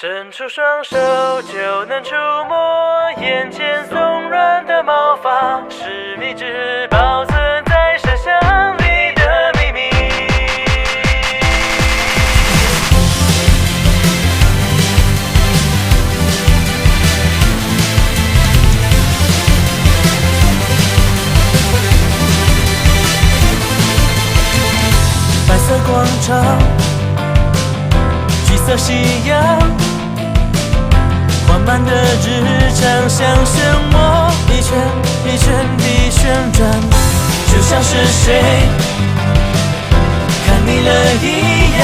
伸出双手就能触摸眼前松软的毛发，是你只保存在深箱里的秘密。白色广场，橘色夕阳，缓慢的日常像漩涡，一圈一圈地旋转，就像是谁看腻了一样，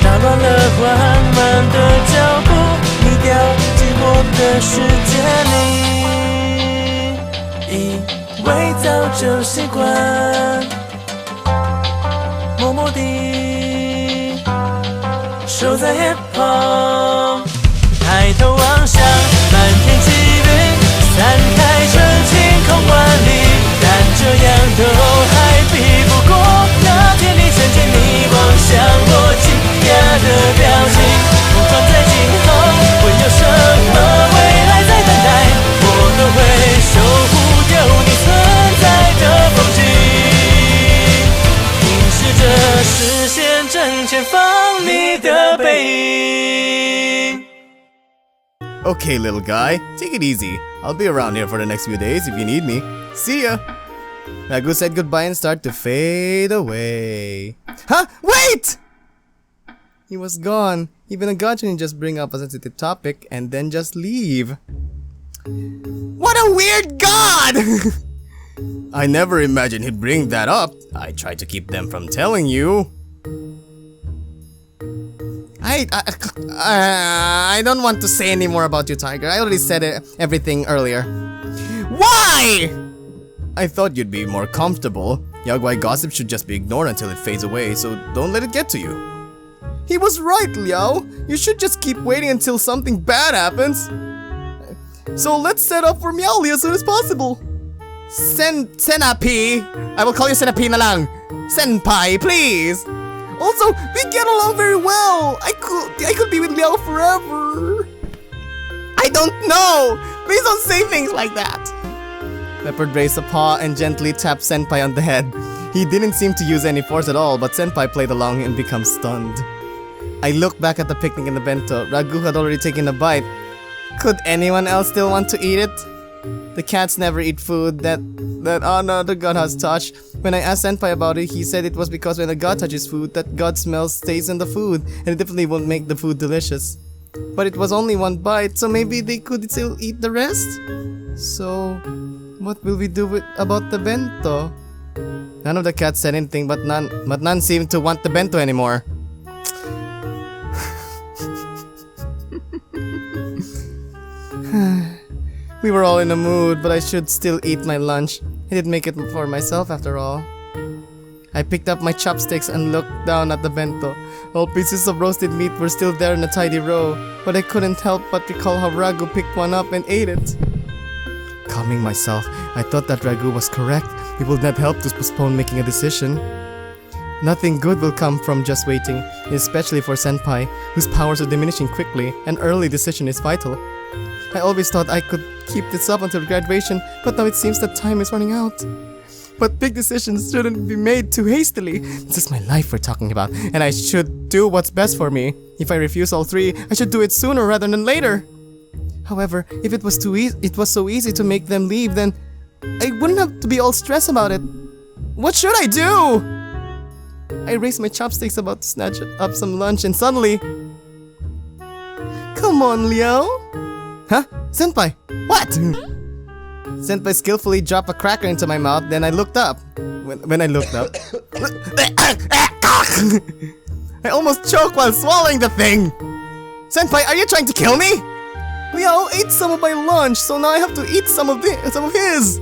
打乱了缓慢的脚步，你掉进我的世界里，以为早就习惯，默默地守在一旁，抬头望向满天积云，散开成晴空万里，但这样都还比不过那天你牵起你望向我惊讶的表情。不管在今后会有什么未来在等待，我都会守护有你存在的风景，凝视着视线正前方你的背影。Okay, little guy, take it easy. I'll be around here for the next few days if you need me. See ya! Ragoo said goodbye and started to fade away. Huh? Wait! He was gone. Even a god shouldn't just bring up a sensitive topic and then just leave. What a weird god! I never imagined he'd bring that up. I tried to keep them from telling you. I don't want to say any more about you, Tiger. I already said everything earlier. Why? I thought you'd be more comfortable. Yaguai gossip should just be ignored until it fades away, so don't let it get to you. He was right, Liao. You should just keep waiting until something bad happens. So let's set up for Meowly as soon as possible. Senapi. I will call you Senapi na lang. Senpai, please. Also, we get along very well. I could be with Liao forever. I don't know. Please don't say things like that. Leopard raised a paw and gently tapped Senpai on the head. He didn't seem to use any force at all, but Senpai played along and became stunned. I looked back at the picnic in the bento. Ragoo had already taken a bite. Could anyone else still want to eat it? The cats never eat food that another god has touched. When I asked Senpai about it, he said it was because when a god touches food, that god smell stays in the food, and it definitely won't make the food delicious. But it was only one bite, so maybe they could still eat the rest? So, what will we do about the bento? None of the cats said anything, but none seemed to want the bento anymore. We were all in a mood, but I should still eat my lunch. I did make it for myself after all. I picked up my chopsticks and looked down at the bento. All pieces of roasted meat were still there in a tidy row, but I couldn't help but recall how Ragoo picked one up and ate it. Calming myself, I thought that Ragoo was correct. It would not help to postpone making a decision. Nothing good will come from just waiting, especially for Senpai, whose powers are diminishing quickly, and early decision is vital. I always thought I could keep this up until graduation, but now it seems that time is running out. But big decisions shouldn't be made too hastily. This is my life we're talking about, and I should do what's best for me. If I refuse all three, I should do it sooner rather than later. However, if it was so easy to make them leave, then I wouldn't have to be all stressed about it. What should I do? I raised my chopsticks about to snatch up some lunch, and suddenly... Come on, Liao. Huh? Senpai! What? Senpai skillfully dropped a cracker into my mouth, then I looked up. When I looked up... I almost choked while swallowing the thing! Senpai, are you trying to kill me? Liao ate some of my lunch, so now I have to eat some of his!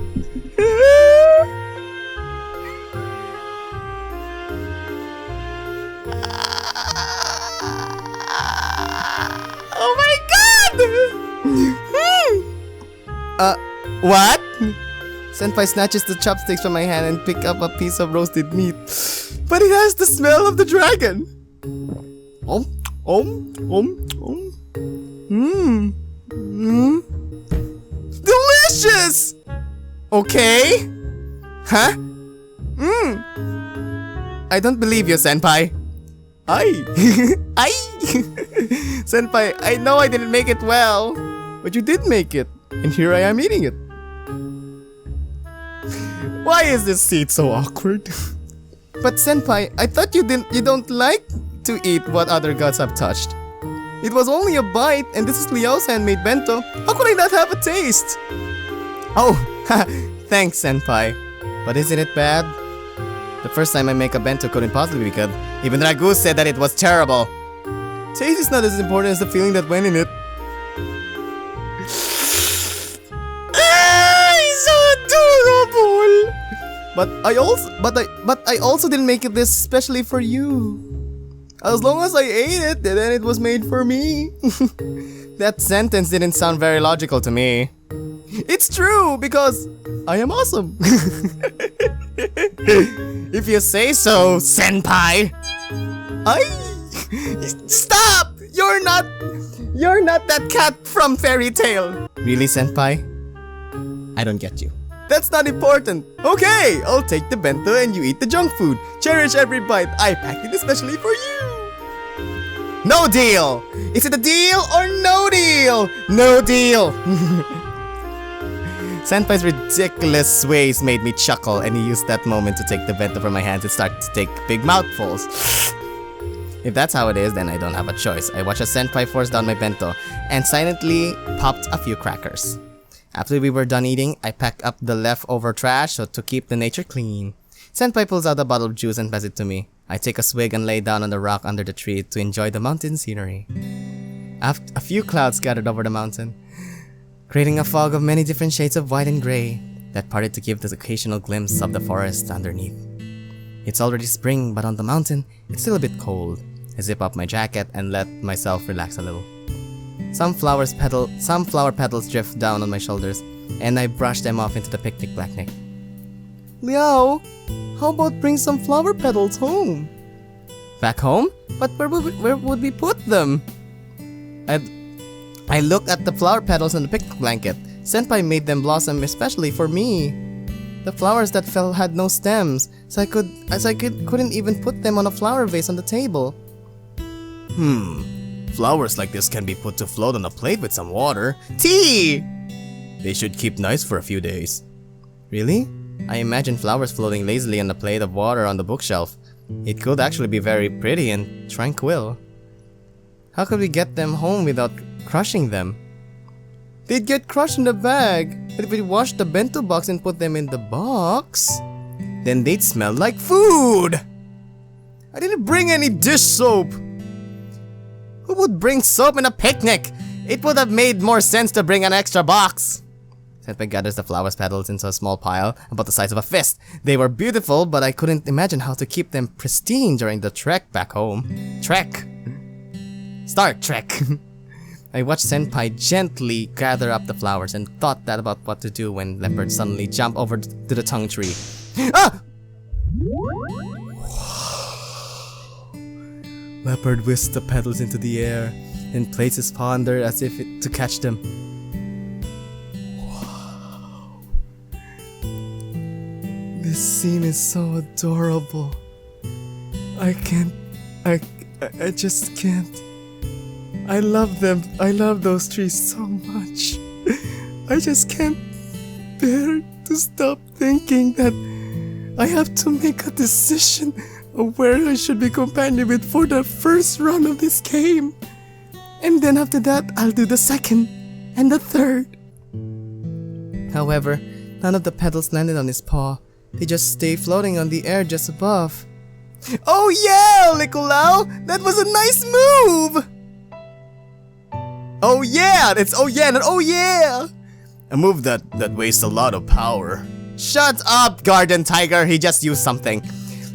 Oh my god! What? Senpai snatches the chopsticks from my hand and picks up a piece of roasted meat. But it has the smell of the dragon! Oh, Delicious! Okay? Huh? I don't believe you, Senpai. Ay! Senpai, I know I didn't make it well, but you did make it, and here I am eating it. Why is this seat so awkward? But Senpai, I thought you don't like to eat what other gods have touched. It was only a bite, and this is Liao's handmade bento. How could I not have a taste? Oh, thanks, Senpai. But isn't it bad? The first time I make a bento couldn't possibly be good. Even Ragoo said that it was terrible. Taste is not as important as the feeling that went in it. He's so adorable. But I also didn't make it this specially for you. As long as I ate it, then it was made for me. That sentence didn't sound very logical to me. It's true, because I am awesome. If you say so, Senpai. Stop! You're not that cat from fairy tale. Really, Senpai? I don't get you. That's not important. Okay, I'll take the bento and you eat the junk food. Cherish every bite. I packed it especially for you. No deal! Is it a deal or no deal? No deal! Senpai's ridiculous ways made me chuckle, and he used that moment to take the bento from my hands and start to take big mouthfuls. If that's how it is, then I don't have a choice. I watched a Senpai force down my bento and silently popped a few crackers. After we were done eating, I packed up the leftover trash so to keep the nature clean. Senpai pulls out a bottle of juice and passes it to me. I take a swig and lay down on the rock under the tree to enjoy the mountain scenery. A few clouds gathered over the mountain, creating a fog of many different shades of white and gray that parted to give this occasional glimpse of the forest underneath. It's already spring, but on the mountain, it's still a bit cold. I zip up my jacket and let myself relax a little. Some flower petals drift down on my shoulders, and I brush them off into the picnic blanket. Liao, how about bring some flower petals home? Back home? But where would we put them? I looked at the flower petals on the picnic blanket. Senpai made them blossom especially for me. The flowers that fell had no stems, so I couldn't even put them on a flower vase on the table. Flowers like this can be put to float on a plate with some water. Tea! They should keep nice for a few days. Really? I imagine flowers floating lazily on a plate of water on the bookshelf. It could actually be very pretty and tranquil. How could we get them home without crushing them? They'd get crushed in the bag, but if we washed the bento box and put them in the box, then they'd smell like food! I didn't bring any dish soap! Who would bring soap in a picnic? It would have made more sense to bring an extra box. Senpai gathers the flower petals into a small pile about the size of a fist. They were beautiful, but I couldn't imagine how to keep them pristine during the trek back home. Trek. Star Trek. I watched Senpai gently gather up the flowers and thought that about what to do when leopard suddenly jumped over to the tongue tree. Ah! Leopard whisked the petals into the air and placed his paw under as if to catch them. Wow. This scene is so adorable. I just can't. I love them. I love those trees so much. I just can't bear to stop thinking that I have to make a decision of where I should be companioned with for the first run of this game. And then after that, I'll do the second and the third. However, none of the petals landed on his paw. They just stay floating on the air just above. Oh yeah, Nicolau! That was a nice move! Oh yeah! It's oh yeah, not oh yeah! A move that wastes a lot of power. Shut up, garden tiger! He just used something.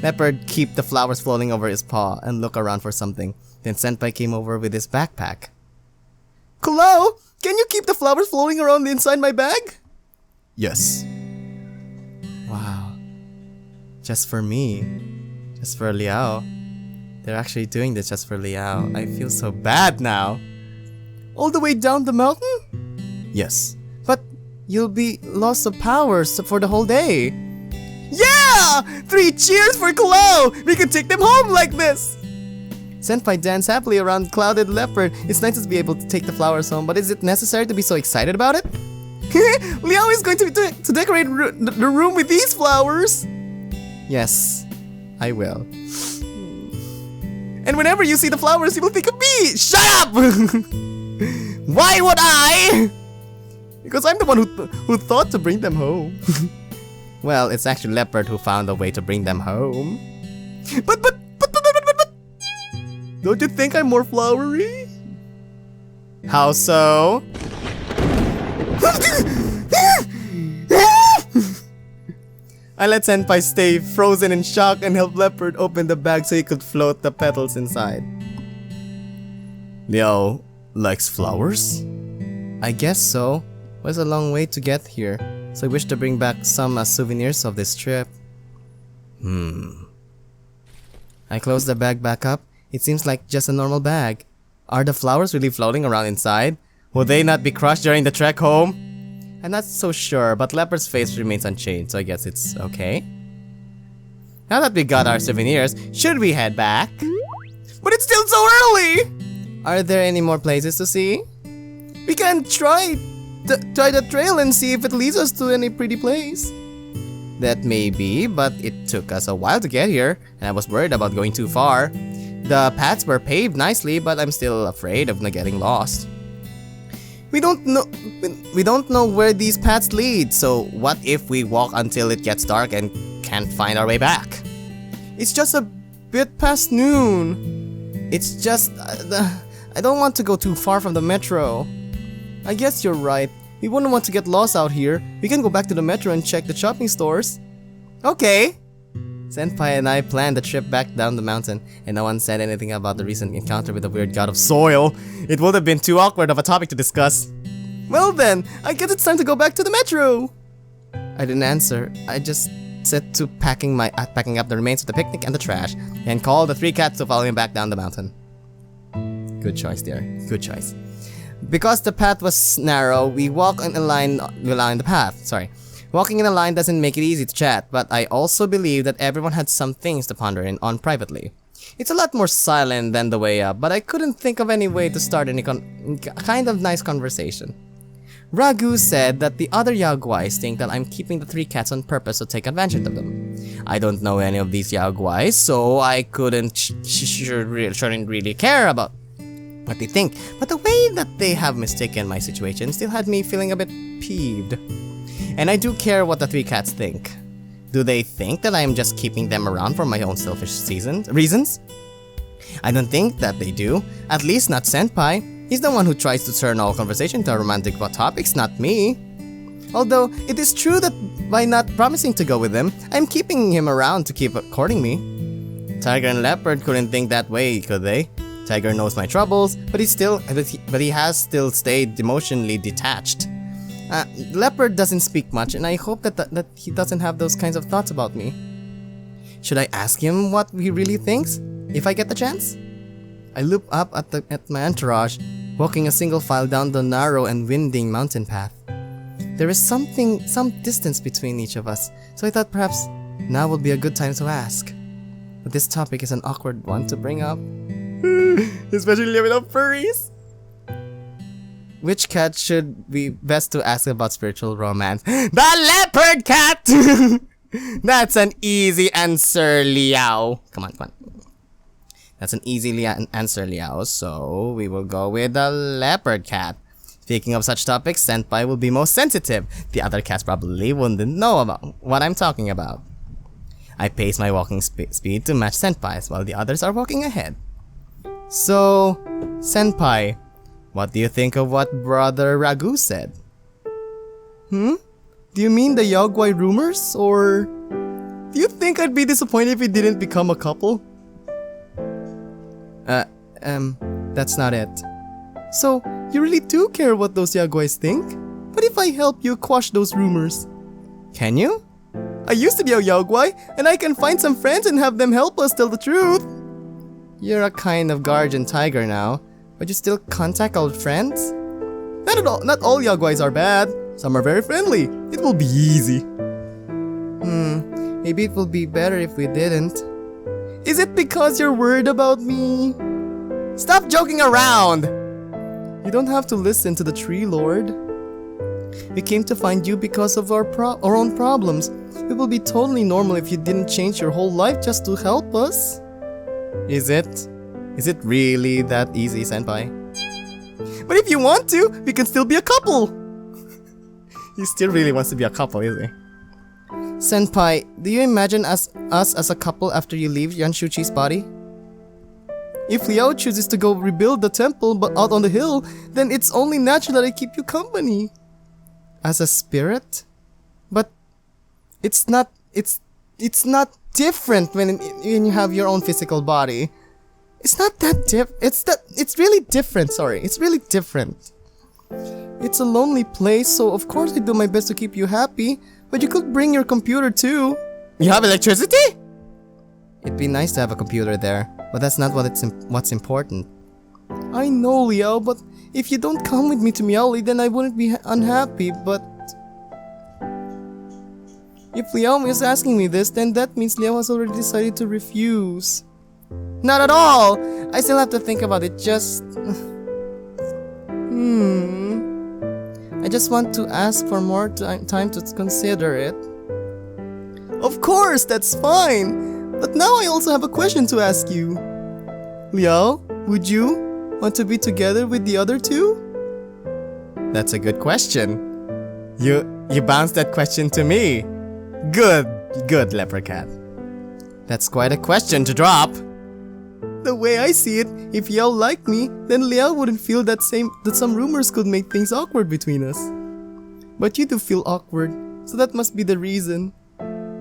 Leopard kept the flowers floating over his paw and looked around for something. Then Senpai came over with his backpack. Kulao, can you keep the flowers floating around inside my bag? Yes. Wow. Just for me. Just for Liao. They're actually doing this just for Liao. I feel so bad now. All the way down the mountain? Yes. But you'll be lost of powers for the whole day. Yeah! 3 cheers for Clo! We can take them home like this! Senpai danced happily around Clouded Leopard. It's nice to be able to take the flowers home, but is it necessary to be so excited about it? Liao is going to decorate the room with these flowers! Yes, I will. And whenever you see the flowers, you will think of me! Shut up! Why would I? Because I'm the one who thought to bring them home. Well, it's actually Leopard who found a way to bring them home. But don't you think I'm more flowery? How so? I let Senpai stay frozen in shock and helped Leopard open the bag so he could float the petals inside. Liao likes flowers? I guess so. It was a long way to get here, so I wish to bring back some as souvenirs of this trip. I closed the bag back up. It seems like just a normal bag. Are the flowers really floating around inside? Will they not be crushed during the trek home? I'm not so sure, but Leopard's face remains unchanged, so I guess it's okay. Now that we got our souvenirs, should we head back? But it's still so early! Are there any more places to see? We can try the trail and see if it leads us to any pretty place. That may be, but it took us a while to get here, and I was worried about going too far. The paths were paved nicely, but I'm still afraid of not getting lost. We don't know where these paths lead, so what if we walk until it gets dark and can't find our way back? It's just a bit past noon. It's just I don't want to go too far from the metro. I guess you're right. We wouldn't want to get lost out here. We can go back to the metro and check the shopping stores. Okay. Senpai and I planned the trip back down the mountain, and no one said anything about the recent encounter with the weird god of soil. It would have been too awkward of a topic to discuss. Well then, I guess it's time to go back to the metro. I didn't answer. I just set to packing up the remains of the picnic and the trash, and called the 3 cats to follow me back down the mountain. Good choice, dear. Good choice. Because the path was narrow, we walk in a line along the path. Sorry. Walking in a line doesn't make it easy to chat, but I also believe that everyone had some things to ponder on privately. It's a lot more silent than the way up, but I couldn't think of any way to start any kind of nice conversation. Ragoo said that the other Yaoguais think that I'm keeping the 3 cats on purpose to take advantage of them. I don't know any of these Yaoguais, so I shouldn't really care about what they think, but the way that they have mistaken my situation still had me feeling a bit peeved. And I do care what the 3 cats think. Do they think that I am just keeping them around for my own selfish reasons? I don't think that they do, at least not Senpai. He's the one who tries to turn all conversation to romantic topics, not me. Although, it is true that by not promising to go with them, I'm keeping him around to keep courting me. Tiger and Leopard couldn't think that way, could they? Tiger knows my troubles, but he has still stayed emotionally detached. Leopard doesn't speak much, and I hope that he doesn't have those kinds of thoughts about me. Should I ask him what he really thinks, if I get the chance? I look up at my entourage, walking a single file down the narrow and winding mountain path. There is some distance between each of us, so I thought perhaps now would be a good time to ask. But this topic is an awkward one to bring up. Especially with furries. Which cat should be best to ask about spiritual romance? The leopard cat! That's an easy answer, Liao. Come on. That's an easy answer, Liao, so we will go with the leopard cat. Speaking of such topics, Senpai will be most sensitive. The other cats probably wouldn't know about what I'm talking about. I pace my walking speed to match Senpai's while the others are walking ahead. So, Senpai, what do you think of what Brother Ragoo said? Do you mean the Yaoguai rumors, or do you think I'd be disappointed if we didn't become a couple? That's not it. So, you really do care what those Yaoguais think? What if I help you quash those rumors? Can you? I used to be a Yaoguai, and I can find some friends and have them help us tell the truth. You're a kind of guardian tiger now, but you still contact old friends? Not at all. Not all Yaguais are bad. Some are very friendly. It will be easy. Maybe it will be better if we didn't. Is it because you're worried about me? Stop joking around! You don't have to listen to the tree lord. We came to find you because of our own problems. It will be totally normal if you didn't change your whole life just to help us. Is it? Is it really that easy, Senpai? But if you want to, we can still be a couple! He still really wants to be a couple, isn't he? Senpai, do you imagine us as a couple after you leave Yan Shu-chi's body? If Liao chooses to go rebuild the temple but out on the hill, then it's only natural that I keep you company. As a spirit? But it's not different when you have your own physical body. It's not that it's really different, sorry. It's really different. It's a lonely place, so of course I do my best to keep you happy, but you could bring your computer too. You have electricity? It'd be nice to have a computer there, but that's not what's important. I know, Liao, but if you don't come with me to Miaoli, then I wouldn't be unhappy, but... If Liao is asking me this, then that means Liao has already decided to refuse. Not at all! I still have to think about it, just... I just want to ask for more time to consider it. Of course, that's fine! But now I also have a question to ask you. Liao, would you want to be together with the other two? That's a good question. You bounced that question to me. Good, Leprechaun. That's quite a question to drop. The way I see it, if Liao liked me, then Liao wouldn't feel that some rumors could make things awkward between us. But you do feel awkward, so that must be the reason.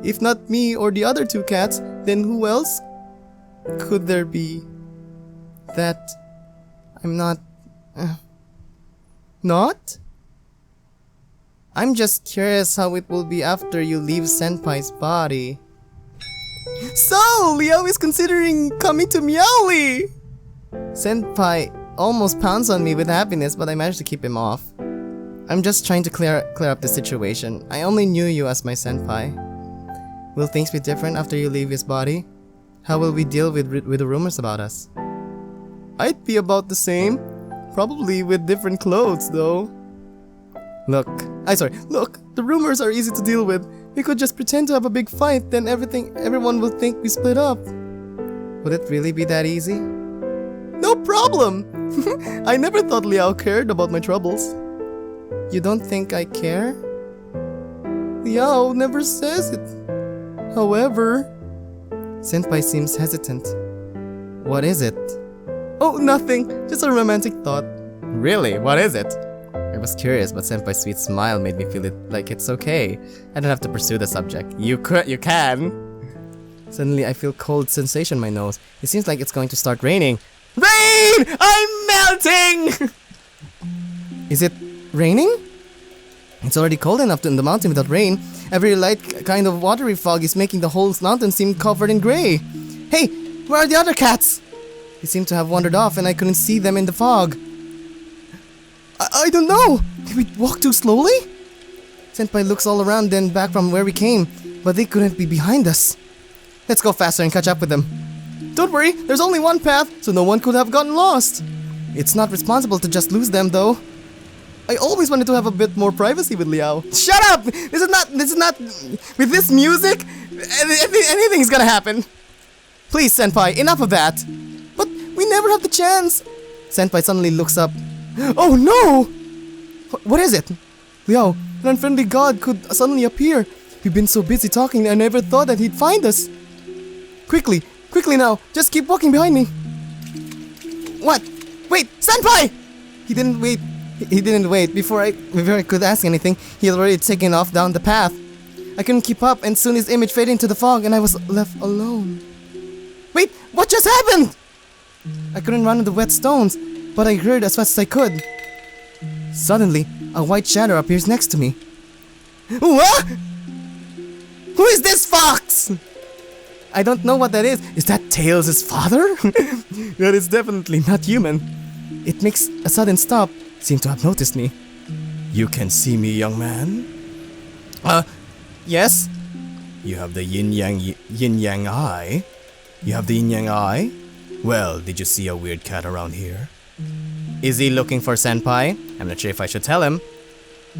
If not me or the other two cats, then who else could there be? That I'm not... Not? I'm just curious how it will be after you leave Senpai's body. So, Liao is considering coming to Miaoli! Senpai almost pounced on me with happiness, but I managed to keep him off. I'm just trying to clear up the situation. I only knew you as my senpai. Will things be different after you leave his body? How will we deal with the rumors about us? I'd be about the same. Probably with different clothes, though. Look, the rumors are easy to deal with. We could just pretend to have a big fight, then everyone will think we split up. Would it really be that easy? No problem! I never thought Liao cared about my troubles. You don't think I care? Liao never says it. However... Senpai seems hesitant. What is it? Oh, nothing. Just a romantic thought. Really? What is it? I was curious, but Senpai's sweet smile made me feel like it's okay. I don't have to pursue the subject. You can! Suddenly, I feel cold sensation in my nose. It seems like it's going to start raining. Rain! I'm melting! Is it raining? It's already cold enough in the mountain without rain. Every light kind of watery fog is making the whole mountain seem covered in gray. Hey, where are the other cats? They seem to have wandered off and I couldn't see them in the fog. I don't know. Did we walk too slowly? Senpai looks all around then back from where we came, but they couldn't be behind us. Let's go faster and catch up with them. Don't worry, there's only one path, so no one could have gotten lost. It's not responsible to just lose them, though. I always wanted to have a bit more privacy with Liao. Shut up! This is not... With this music, anything's gonna happen. Please, Senpai, enough of that. But we never have the chance. Senpai suddenly looks up. Oh no! What is it? Liao, an unfriendly god could suddenly appear. We've been so busy talking I never thought that he'd find us. Quickly now, just keep walking behind me. What? Wait, Senpai! He didn't wait. Before I could ask anything, he had already taken off down the path. I couldn't keep up and soon his image faded into the fog and I was left alone. Wait, what just happened? I couldn't run in the wet stones, but I hurried as fast as I could. Suddenly, a white shadow appears next to me. What? Who is this fox? I don't know what that is. Is that Tails' father? That is definitely not human. It makes a sudden stop. Seem to have noticed me. You can see me, young man? Yes? You have the yin-yang eye? You have the yin-yang eye? Well, did you see a weird cat around here? Is he looking for Senpai? I'm not sure if I should tell him.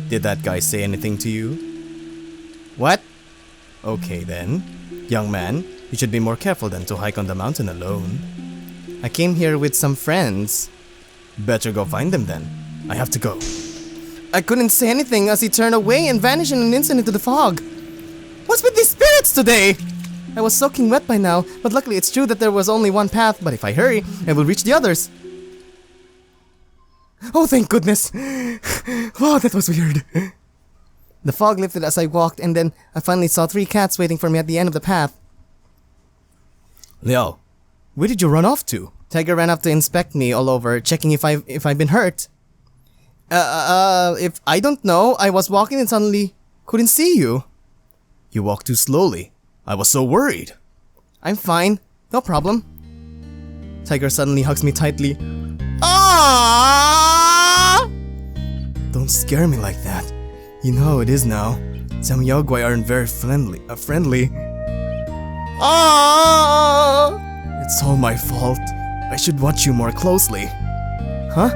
Did that guy say anything to you? What? Okay then. Young man, you should be more careful than to hike on the mountain alone. I came here with some friends. Better go find them then. I have to go. I couldn't say anything as he turned away and vanished in an instant into the fog. What's with these spirits today? I was soaking wet by now, but luckily it's true that there was only one path, but if I hurry, I will reach the others. Oh, thank goodness. Wow, that was weird. The fog lifted as I walked, and then I finally saw 3 cats waiting for me at the end of the path. Leo, where did you run off to? Tiger ran up to inspect me all over, checking if I've been hurt. If I don't know, I was walking and suddenly couldn't see you. You walked too slowly. I was so worried. I'm fine. No problem. Tiger suddenly hugs me tightly. Aww! Don't scare me like that. You know how it is now. Some Yogwai aren't very friendly. Aww! It's all my fault. I should watch you more closely. Huh?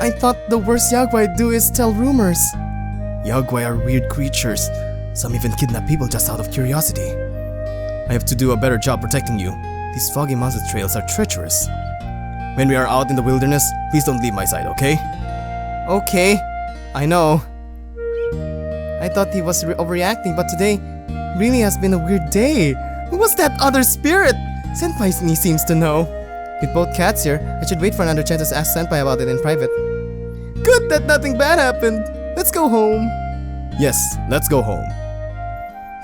I thought the worst Yogwai do is tell rumors. Yogwai are weird creatures. Some even kidnap people just out of curiosity. I have to do a better job protecting you. These foggy mountain trails are treacherous. When we are out in the wilderness, please don't leave my side, okay? Okay, I know. I thought he was overreacting, but today really has been a weird day. Who was that other spirit? Senpai seems to know. With both cats here, I should wait for another chance to ask Senpai about it in private. Good that nothing bad happened. Let's go home. Yes, let's go home.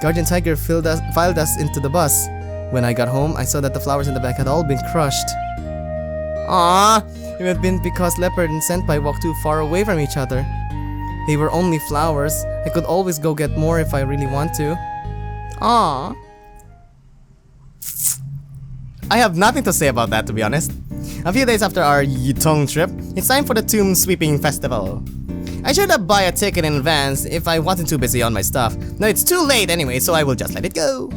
Guardian Tiger filed us into the bus. When I got home, I saw that the flowers in the back had all been crushed. Ah, it would have been because Leopard and Senpai walked too far away from each other. They were only flowers. I could always go get more if I really want to. Ah. I have nothing to say about that, to be honest. A few days after our Yutong trip, it's time for the Tomb Sweeping Festival. I should have bought a ticket in advance if I wasn't too busy on my stuff. No, it's too late anyway, so I will just let it go.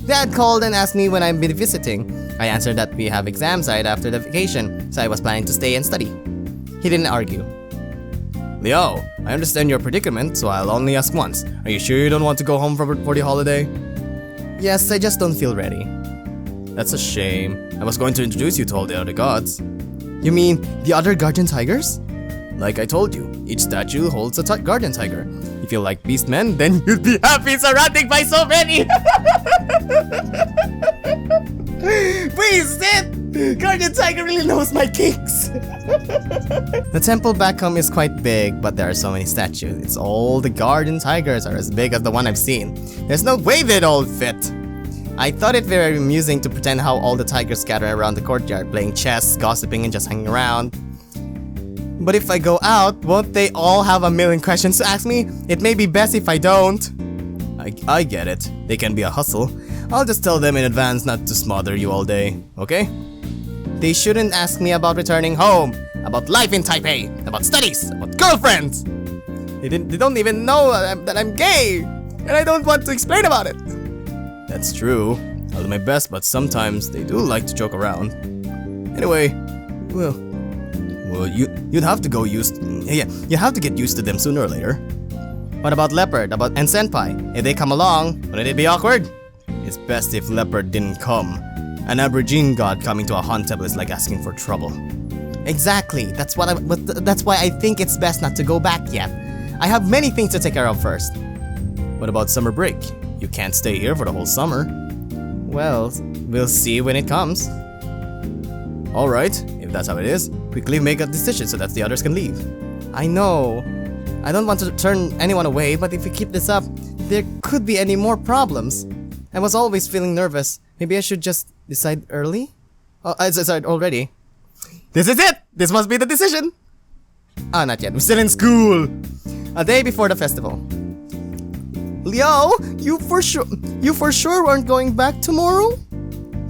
Dad called and asked me when I'd be visiting. I answered that we have exams right after the vacation, so I was planning to stay and study. He didn't argue. Leo, I understand your predicament, so I'll only ask once. Are you sure you don't want to go home for the holiday? Yes, I just don't feel ready. That's a shame. I was going to introduce you to all the other gods. You mean the other guardian tigers? Like I told you, each statue holds a guardian tiger. If you like beastmen, then you'd be happy surrounded by so many! Please sit! Guardian Tiger really knows my kinks! The temple back home is quite big, but there are so many statues. It's all the guardian tigers are as big as the one I've seen. There's no way they'd all fit. I thought it very amusing to pretend how all the tigers scatter around the courtyard, playing chess, gossiping, and just hanging around. But if I go out, won't they all have a million questions to ask me? It may be best if I don't. I get it. They can be a hustle. I'll just tell them in advance not to smother you all day, okay? They shouldn't ask me about returning home, about life in Taipei, about studies, about girlfriends. They don't even know that I'm gay, and I don't want to explain about it. That's true. I'll do my best, but sometimes they do like to joke around. Anyway, well, you'd have to you have to get used to them sooner or later. What about Leopard, and Senpai? If they come along, wouldn't it be awkward? It's best if Leopard didn't come. An Aborigine god coming to a Han temple is like asking for trouble. Exactly. That's why I think it's best not to go back yet. I have many things to take care of first. What about summer break? You can't stay here for the whole summer. Well, we'll see when it comes. Alright, if that's how it is, quickly make a decision so that the others can leave. I know. I don't want to turn anyone away, but if we keep this up, there could be any more problems. I was always feeling nervous. Maybe I should just decide early? Oh, I decided already. This is it! This must be the decision! Ah, not yet. We're still in school! A day before the festival. Leo, you for sure aren't going back tomorrow?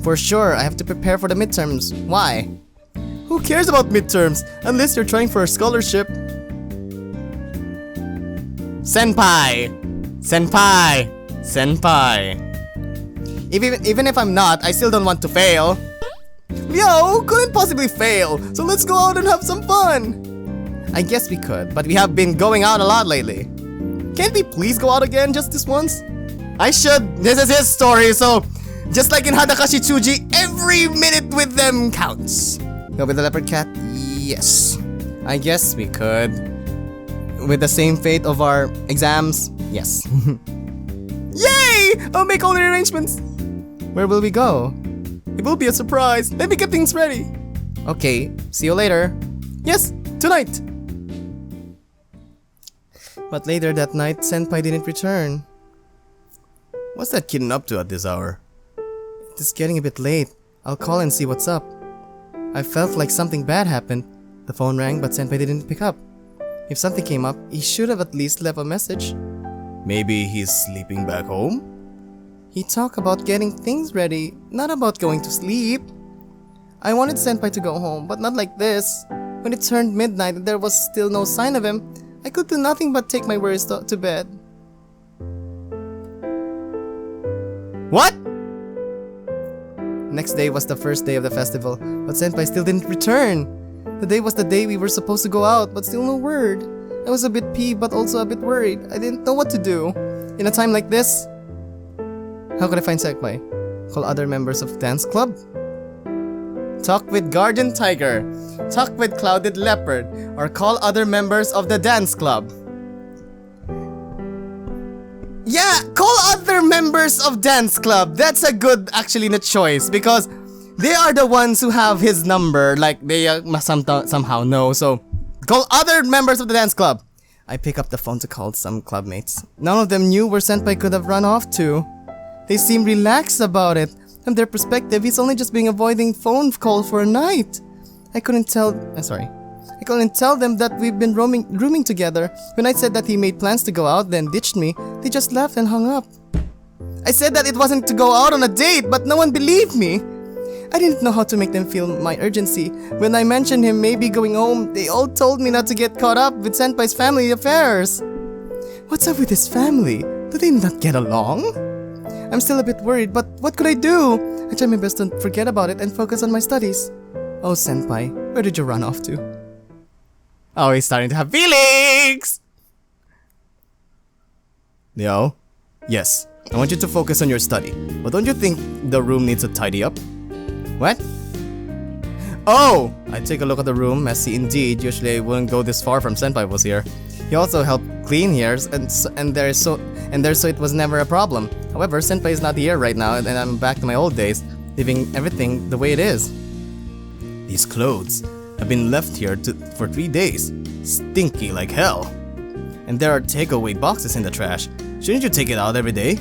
For sure, I have to prepare for the midterms. Why? Who cares about midterms? Unless you're trying for a scholarship. Senpai! Senpai! Senpai! Even if I'm not, I still don't want to fail. Yo, couldn't possibly fail, so let's go out and have some fun! I guess we could, but we have been going out a lot lately. Can't we please go out again just this once? I should. This is his story, so just like in Hadakashi Tsuji, every minute with them counts. Go with the leopard cat? Yes. I guess we could. With the same fate of our exams? Yes. Yay! I'll make all the arrangements. Where will we go? It will be a surprise. Let me get things ready. Okay, see you later. Yes, tonight. But later that night, Senpai didn't return. What's that kitten up to at this hour? It's getting a bit late. I'll call and see what's up. I felt like something bad happened. The phone rang, but Senpai didn't pick up. If something came up, he should have at least left a message. Maybe he's sleeping back home? He talked about getting things ready, not about going to sleep. I wanted Senpai to go home, but not like this. When it turned midnight and there was still no sign of him, I could do nothing but take my worries to bed. What? Next day was the first day of the festival, but Senpai still didn't return. The day was the day we were supposed to go out, but still no word. I was a bit peeved but also a bit worried. I didn't know what to do. In a time like this, how could I find Senpai? Call other members of dance club? Talk with guardian tiger, talk with clouded leopard, or call other members of the dance club. Yeah, call other members of dance club. That's a good actually choice because they are the ones who have his number, like they somehow know. So call other members of the dance club. I pick up the phone to call some clubmates. None of them knew where Senpai could have run off to. They seem relaxed about it. From their perspective, he's only just been avoiding phone call for a night. I couldn't tell them that we've been rooming together. When I said that he made plans to go out, then ditched me, they just left and hung up. I said that it wasn't to go out on a date, but no one believed me. I didn't know how to make them feel my urgency. When I mentioned him maybe going home, they all told me not to get caught up with Senpai's family affairs. What's up with his family? Do they not get along? I'm still a bit worried, but what could I do? I try my best to forget about it and focus on my studies. Oh, Senpai, where did you run off to? Oh, he's starting to have feelings! Yo? Yes, I want you to focus on your study. But don't you think the room needs a tidy up? What? Oh! I take a look at the room, messy indeed. Usually I wouldn't go this far from Senpai was here. He also helped clean here, and there so it was never a problem. However, Senpai is not here right now, and I'm back to my old days, leaving everything the way it is. These clothes have been left here for 3 days, stinky like hell. And there are takeaway boxes in the trash. Shouldn't you take it out every day?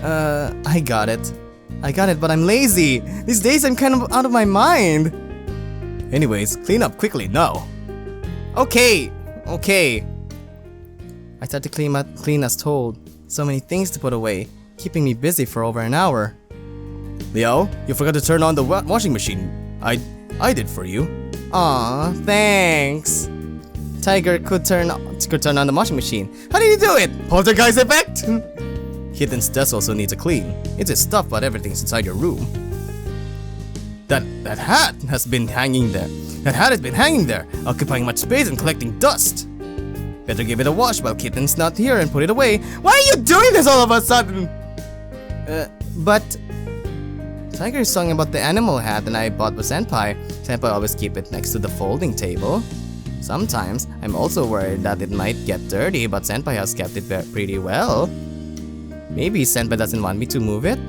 I got it, but I'm lazy. These days I'm kind of out of my mind. Anyways, clean up quickly now. Okay. I start to clean as told. So many things to put away, keeping me busy for over an hour. Leo, you forgot to turn on the washing machine. I did for you. Aw, thanks. Tiger could turn on the washing machine. How did you do it? Poltergeist effect? Kitten's desk also needs a clean. It's his stuff, but everything's inside your room. That hat has been hanging there. That hat has been hanging there, occupying much space and collecting dust. Better give it a wash while Kitten's not here and put it away. Why are you doing this all of a sudden? But Tiger is talking about the animal hat that I bought with Senpai. Senpai always keep it next to the folding table. Sometimes, I'm also worried that it might get dirty, but Senpai has kept it pretty well. Maybe Senpai doesn't want me to move it?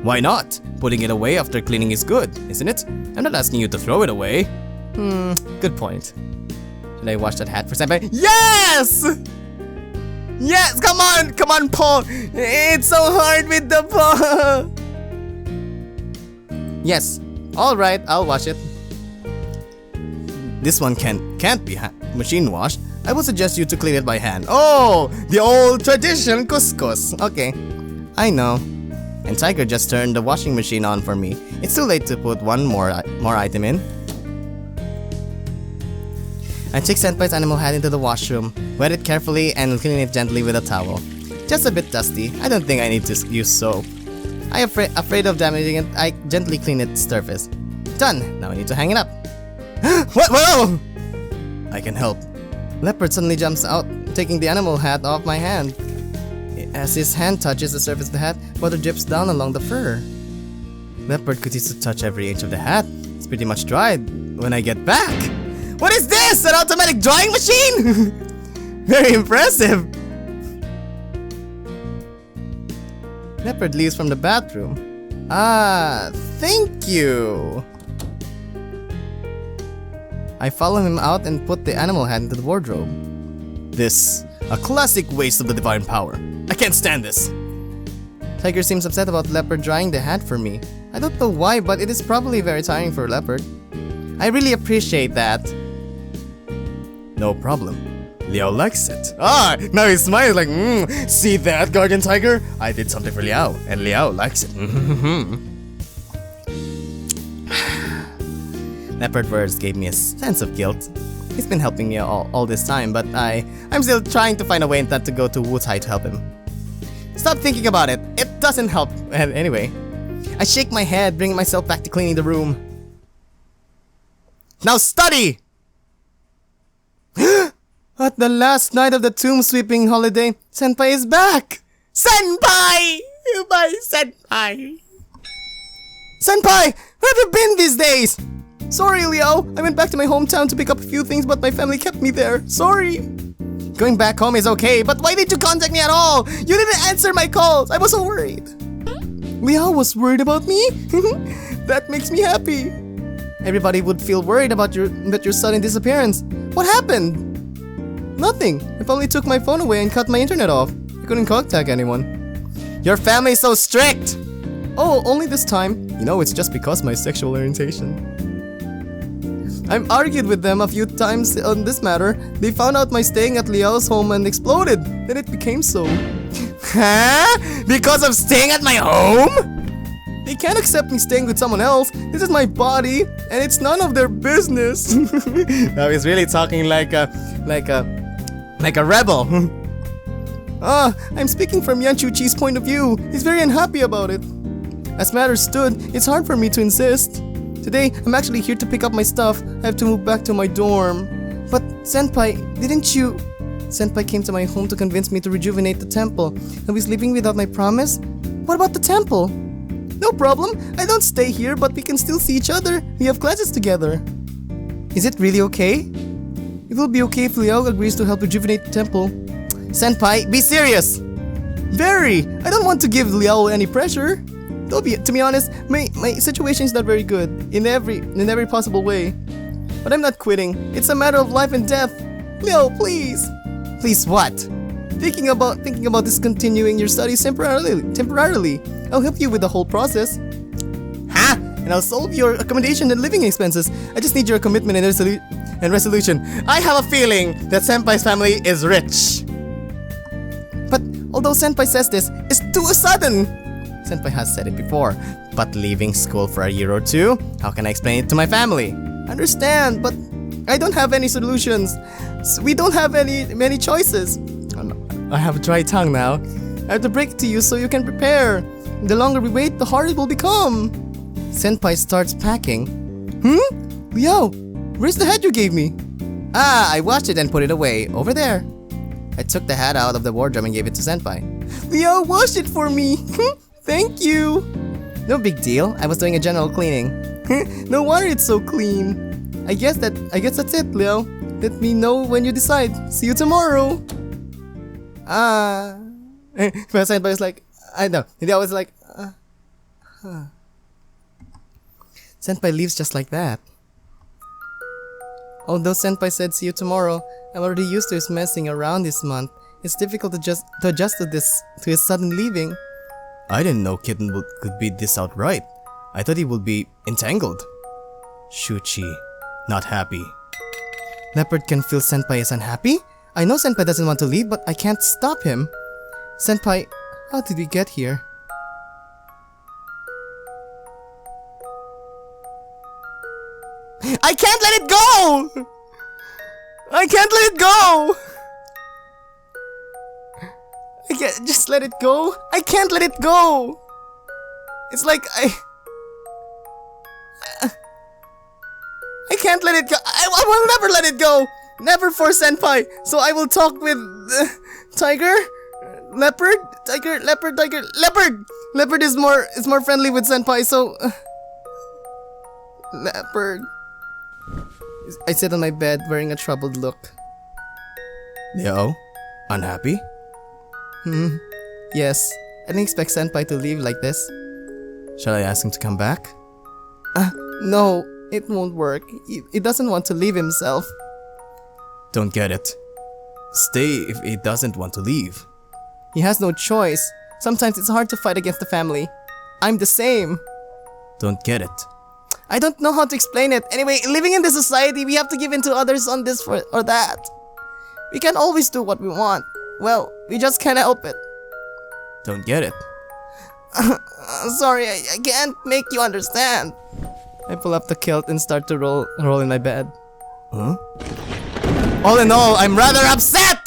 Why not? Putting it away after cleaning is good, isn't it? I'm not asking you to throw it away. Good point. Should I wash that hat for Senpai? Yes! Yes! Come on, Paul! It's so hard with the paw! Yes. Alright, I'll wash it. This one can't be machine washed. I would suggest you to clean it by hand. Oh! The old tradition couscous. Okay. I know. And Tiger just turned the washing machine on for me. It's too late to put one more item in. I take Senpai's animal hat into the washroom, wet it carefully and clean it gently with a towel. Just a bit dusty, I don't think I need to use soap. Afraid of damaging it, I gently clean its surface. Done! Now I need to hang it up. What? Whoa! I can help. Leopard suddenly jumps out, taking the animal hat off my hand. As his hand touches the surface of the hat, water drips down along the fur. Leopard continues to touch every inch of the hat. It's pretty much dried when I get back. What is this? An automatic drying machine? Very impressive. Leopard leaves from the bathroom. Ah, thank you. I follow him out and put the animal hat into the wardrobe. This, a classic waste of the divine power. I can't stand this. Tiger seems upset about Leopard drying the hat for me. I don't know why, but it is probably very tiring for Leopard. I really appreciate that. No problem. Liao likes it. Ah, now he smiles like, see that, Guardian Tiger? I did something for Liao, and Liao likes it. Leopard words gave me a sense of guilt. He's been helping me all this time, but I'm still trying to find a way not to go to Wutai to help him. Stop thinking about it. It doesn't help. Anyway, I shake my head, bringing myself back to cleaning the room. Now study! At the last night of the tomb sweeping holiday, Senpai is back! Senpai! My Senpai! Senpai! Where have you been these days? Sorry, Liao. I went back to my hometown to pick up a few things, but my family kept me there. Sorry. Going back home is okay, but why didn't you contact me at all? You didn't answer my calls. I was so worried. Liao was worried about me? That makes me happy. Everybody would feel worried about your sudden disappearance. What happened? Nothing. I probably took my phone away and cut my internet off. I couldn't contact anyone. Your family is so strict! Oh, only this time. You know, it's just because of my sexual orientation. I've argued with them a few times on this matter. They found out my staying at Liao's home and exploded. Then it became so. Huh? Because of staying at my home? They can't accept me staying with someone else. This is my body, and it's none of their business. Now he's really talking like a rebel. I'm speaking from Shu-chi's point of view. He's very unhappy about it. As matters stood, it's hard for me to insist. Today, I'm actually here to pick up my stuff. I have to move back to my dorm. But Senpai, didn't you... Senpai came to my home to convince me to rejuvenate the temple. I was leaving without my promise? What about the temple? No problem. I don't stay here, but we can still see each other. We have classes together. Is it really okay? It will be okay if Liao agrees to help rejuvenate the temple. Senpai, be serious! Very! I don't want to give Liao any pressure. To be honest, my situation is not very good in every possible way. But I'm not quitting. It's a matter of life and death. Liao, please! Please what? Thinking about discontinuing your studies temporarily. I'll help you with the whole process. Ha! And I'll solve your accommodation and living expenses. I just need your commitment and resolution. I have a feeling that Senpai's family is rich. But although Senpai says this, it's too sudden. Senpai has said it before, but leaving school for a year or two? How can I explain it to my family? Understand, but I don't have any solutions. We don't have many choices. I have a dry tongue now. I have to break it to you so you can prepare. The longer we wait, the harder it will become. Senpai starts packing. Liao, where's the hat you gave me? Ah, I washed it and put it away, over there. I took the hat out of the wardrobe and gave it to Senpai. Liao, wash it for me. Thank you. No big deal. I was doing a general cleaning. No wonder it's so clean. I guess that's it, Liao. Let me know when you decide. See you tomorrow. But Senpai was like, I know. And I was like, Senpai leaves just like that. Although Senpai said see you tomorrow, I'm already used to his messing around this month. It's difficult to adjust to his sudden leaving. I didn't know Kitten could be this outright. I thought he would be entangled. Shu-chi, not happy. Leopard can feel Senpai is unhappy? I know Senpai doesn't want to leave, but I can't stop him. Senpai, how did we get here? I can't let it go! I can't let it go! I can't just let it go. I can't let it go! It's like I can't let it go. I will never let it go! Never for Senpai! So I will talk with Tiger? Leopard? Tiger, leopard, tiger, leopard! Leopard is more friendly with Senpai, so leopard. I sit on my bed wearing a troubled look. Yo, unhappy? Yes. I didn't expect Senpai to leave like this. Shall I ask him to come back? No, it won't work. He doesn't want to leave himself. Don't get it. Stay if he doesn't want to leave. He has no choice. Sometimes it's hard to fight against the family. I'm the same. Don't get it. I don't know how to explain it. Anyway, living in this society, we have to give in to others on this or that. We can't always do what we want. Well, we just can't help it. Don't get it. Sorry, I can't make you understand. I pull up the kilt and start to roll in my bed. Huh? All in all, I'm rather upset!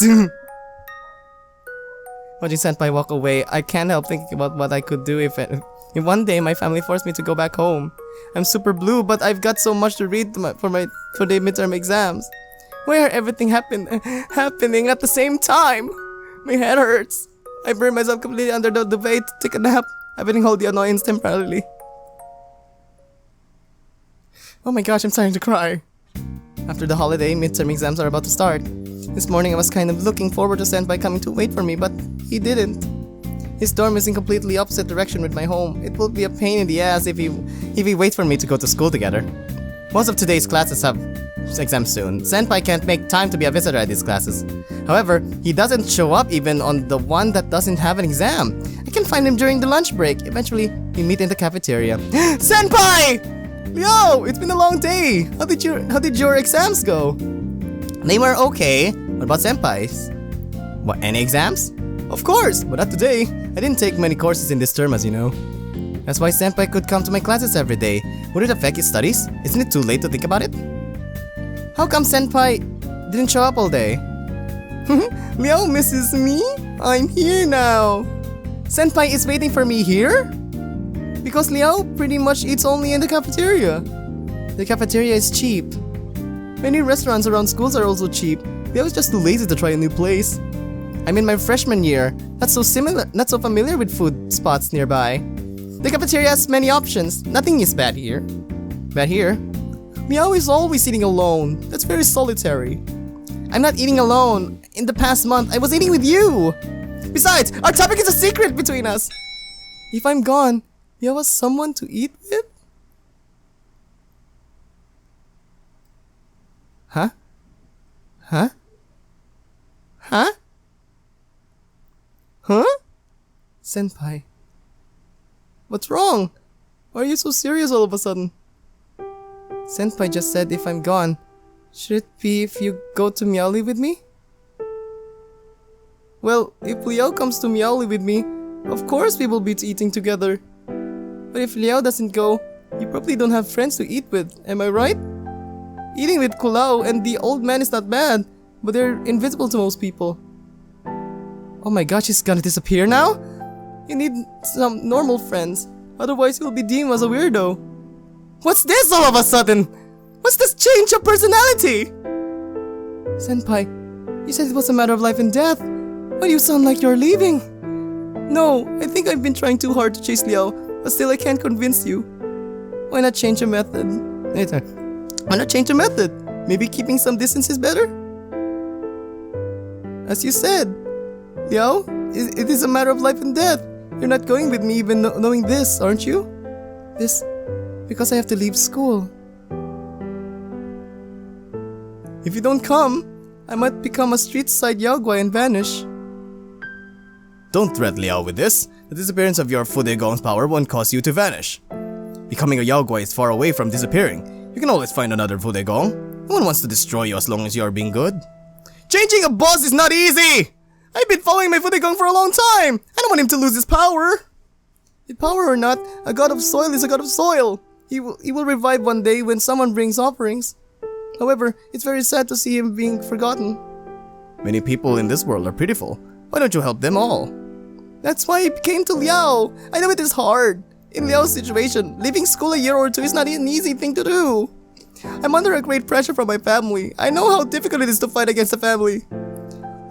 Watching Senpai walk away, I can't help thinking about what I could do if one day my family forced me to go back home. I'm super blue, but I've got so much to read for the midterm exams. Why are everything happening at the same time? My head hurts. I burn myself completely under the duvet to take a nap. I've been holding the annoyance temporarily. Oh my gosh, I'm starting to cry. After the holiday, midterm exams are about to start. This morning I was kind of looking forward to Senpai coming to wait for me, but he didn't. His dorm is in completely opposite direction with my home. It will be a pain in the ass if he waits for me to go to school together. Most of today's classes have exams soon. Senpai can't make time to be a visitor at these classes. However, he doesn't show up even on the one that doesn't have an exam. I can find him during the lunch break. Eventually, we meet in the cafeteria. Senpai! Yo, it's been a long day. How did your exams go? They were okay. What about Senpai's? What, any exams? Of course, but not today. I didn't take many courses in this term, as you know. That's why Senpai could come to my classes every day. Would it affect his studies? Isn't it too late to think about it? How come Senpai didn't show up all day? Liao misses me? I'm here now. Senpai is waiting for me here? Because Liao pretty much eats only in the cafeteria. The cafeteria is cheap. Many restaurants around schools are also cheap. Liao is just too lazy to try a new place. I'm in my freshman year, not so familiar with food spots nearby. The cafeteria has many options. Nothing is bad here. Bad here? Meow is always eating alone. That's very solitary. I'm not eating alone. In the past month, I was eating with you. Besides, our topic is a secret between us. If I'm gone, Meow has someone to eat with? Huh? Huh? Huh? Huh? Senpai. What's wrong? Why are you so serious all of a sudden? Senpai just said if I'm gone, should it be if you go to Meowly with me? Well, if Liao comes to Meowly with me, of course we will be eating together. But if Liao doesn't go, you probably don't have friends to eat with, am I right? Eating with Kulao and the old man is not bad, but they're invisible to most people. Oh my gosh, he's gonna disappear now? You need some normal friends, otherwise you'll be deemed as a weirdo. What's this all of a sudden? What's this change of personality? Senpai, you said it was a matter of life and death. Why do you sound like you're leaving? No, I think I've been trying too hard to chase Liao, but still I can't convince you. Why not change a method? Why not change a method? Maybe keeping some distance is better? As you said, Liao, it is a matter of life and death. You're not going with me even knowing this, aren't you? This, because I have to leave school. If you don't come, I might become a street-side yaogwai and vanish. Don't threat Liao with this. The disappearance of your Fudegong's power won't cause you to vanish. Becoming a yaogwai is far away from disappearing. You can always find another Fudegong. No one wants to destroy you as long as you are being good. Changing a boss is not easy! I've been following my Fudegong for a long time! I don't want him to lose his power! With power or not, a god of soil is a god of soil. He will revive one day when someone brings offerings. However, it's very sad to see him being forgotten. Many people in this world are pitiful. Why don't you help them all? That's why I came to Liao. I know it is hard. In Liao's situation, leaving school a year or two is not an easy thing to do. I'm under a great pressure from my family. I know how difficult it is to fight against the family.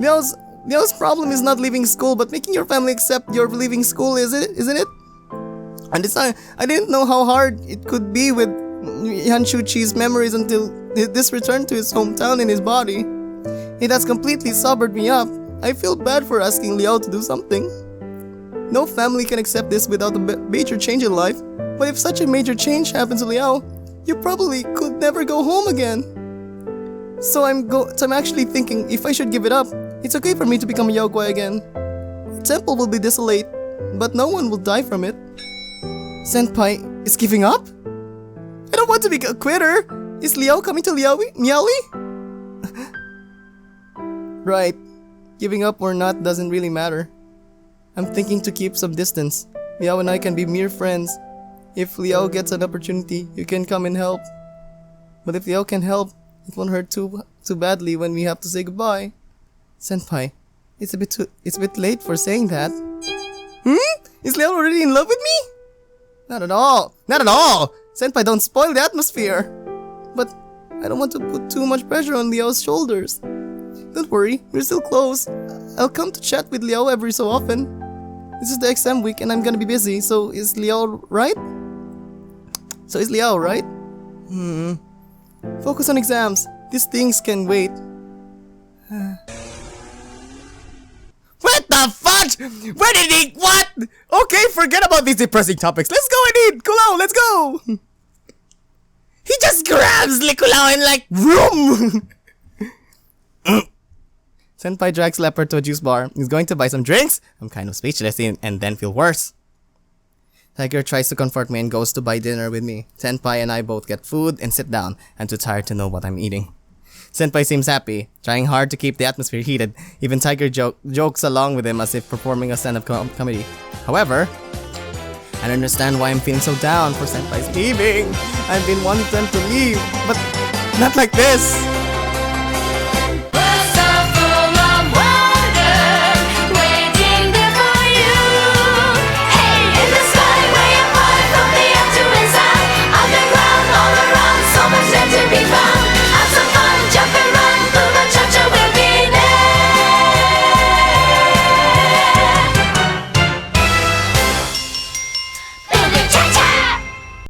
Liao's problem is not leaving school, but making your family accept you're leaving school, isn't it? And I didn't know how hard it could be with Shu-chi's memories until this returned to his hometown in his body. It has completely sobered me up. I feel bad for asking Liao to do something. No family can accept this without a major change in life. But if such a major change happens to Liao, you probably could never go home again. So I'm actually thinking if I should give it up, it's okay for me to become a yaoguai again. The temple will be desolate, but no one will die from it. Senpai is giving up? I don't want to be a quitter. Is Liao coming to Miaoli? Right. Giving up or not doesn't really matter. I'm thinking to keep some distance. Liao and I can be mere friends. If Liao gets an opportunity, you can come and help. But if Liao can help, it won't hurt too badly when we have to say goodbye. Senpai, it's a bit late for saying that. Is Liao already in love with me? Not at all. Not at all. Senpai, don't spoil the atmosphere. But I don't want to put too much pressure on Liao's shoulders. Don't worry, we're still close. I'll come to chat with Liao every so often. This is the exam week and I'm gonna be busy, so is Liao right? Focus on exams. These things can wait. What the fudge? Where did he? What? Okay, forget about these depressing topics. Let's go and eat. Kulao, let's go. He just grabs Kulao and like, vroom. Senpai drags Leopard to a juice bar. He's going to buy some drinks. I'm kind of speechless and then feel worse. Tiger tries to comfort me and goes to buy dinner with me. Senpai and I both get food and sit down. I'm too tired to know what I'm eating. Senpai seems happy, trying hard to keep the atmosphere heated. Even Tiger jokes along with him as if performing a stand-up comedy. However, I don't understand why I'm feeling so down for Senpai's leaving. I've been wanting them to leave, but not like this.